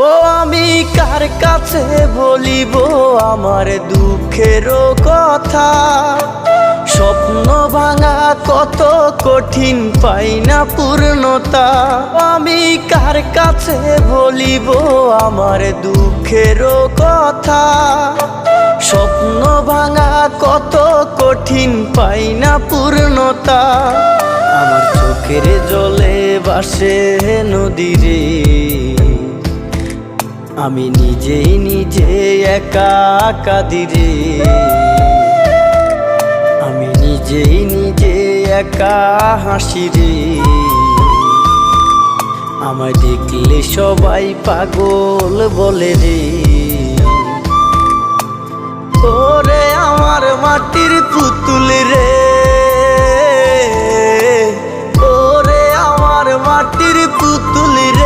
ও আমি কার কাছে বলিব আমার দুঃখের কথা? স্বপ্ন ভাঙা কত কঠিন, পাই না পূর্ণতা। আমি কার কাছে বলিব আমার দুঃখের কথা? স্বপ্ন ভাঙা কত কঠিন, পাই না পূর্ণতা। আমার চোখের জলে ভাসে নদীরে, আমি নিজেই নিজে একা কাঁদিরে। আমি নিজেই নিজে একা হাসি রে। আমায় দেখলে সবাই পাগল বলে রে। ওরে আমার মাটির পুতুল রে, ওরে আমার মাটির পুতুল রে।